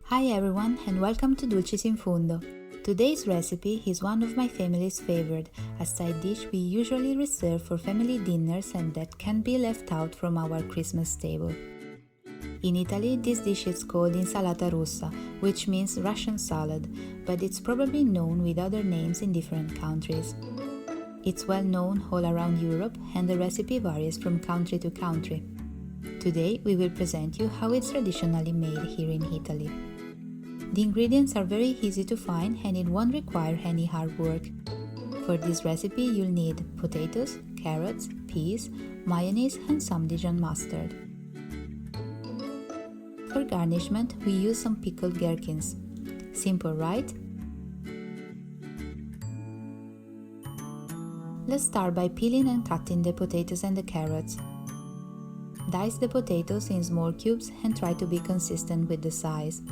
Hi everyone and welcome to Dulcis in Fundo. Today's recipe is one of my family's favorite, a side dish we usually reserve for family dinners and that can't be left out from our Christmas table. In Italy, this dish is called Insalata Russa, which means Russian salad, but it's probably known with other names in different countries. It's well known all around Europe and the recipe varies from country to country. Today we will present you how it's traditionally made here in Italy. The ingredients are very easy to find and it won't require any hard work. For this recipe you'll need potatoes, carrots, peas, mayonnaise and some Dijon mustard. For garnishment we use some pickled gherkins. Simple, right? Let's start by peeling and cutting the potatoes and the carrots. Dice the potatoes in small cubes and try to be consistent with the size.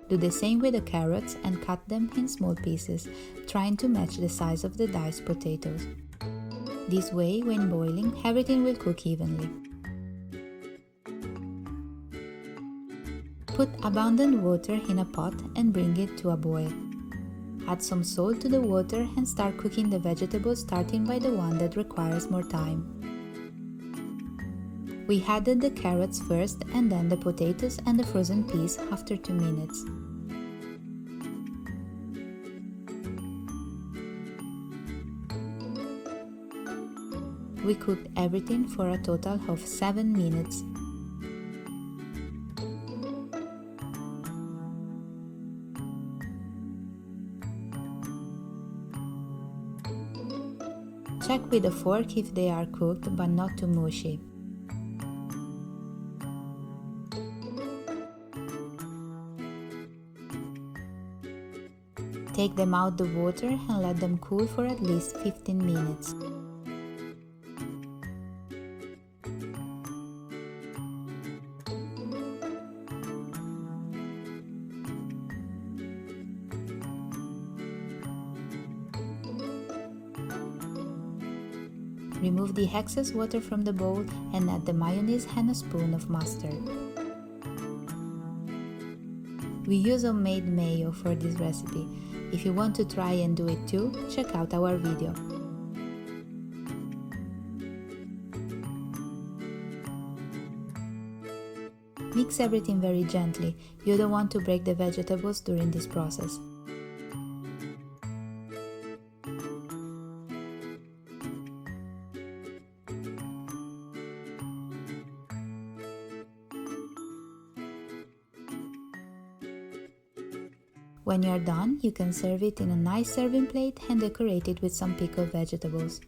Do the same with the carrots and cut them in small pieces, trying to match the size of the diced potatoes. This way, when boiling, everything will cook evenly. Put abundant water in a pot and bring it to a boil. Add some salt to the water and start cooking the vegetables, starting by the one that requires more time. We added the carrots first and then the potatoes and the frozen peas after 2 minutes. We cooked everything for a total of 7 minutes. Check with a fork if they are cooked but not too mushy. Take them out the water and let them cool for at least 15 minutes. Remove the excess water from the bowl and add the mayonnaise and a spoon of mustard. We use homemade mayo for this recipe. If you want to try and do it too, check out our video. Mix everything very gently, you don't want to break the vegetables during this process. When you are done, you can serve it in a nice serving plate and decorate it with some pickled vegetables.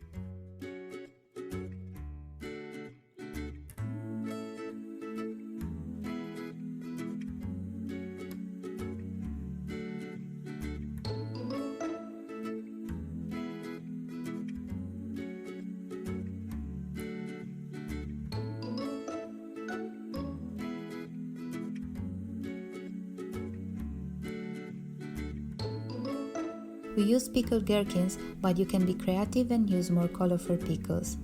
We use pickled gherkins, but you can be creative and use more colorful pickles.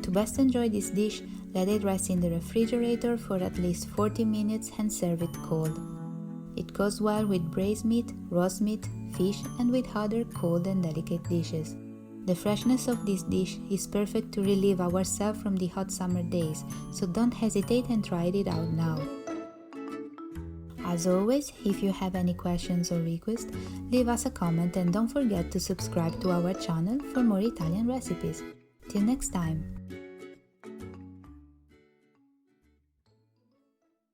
To best enjoy this dish, let it rest in the refrigerator for at least 40 minutes and serve it cold. It goes well with braised meat, roast meat, fish and with other cold and delicate dishes. The freshness of this dish is perfect to relieve ourselves from the hot summer days, so don't hesitate and try it out now. As always, if you have any questions or requests, leave us a comment and don't forget to subscribe to our channel for more Italian recipes. Till next time!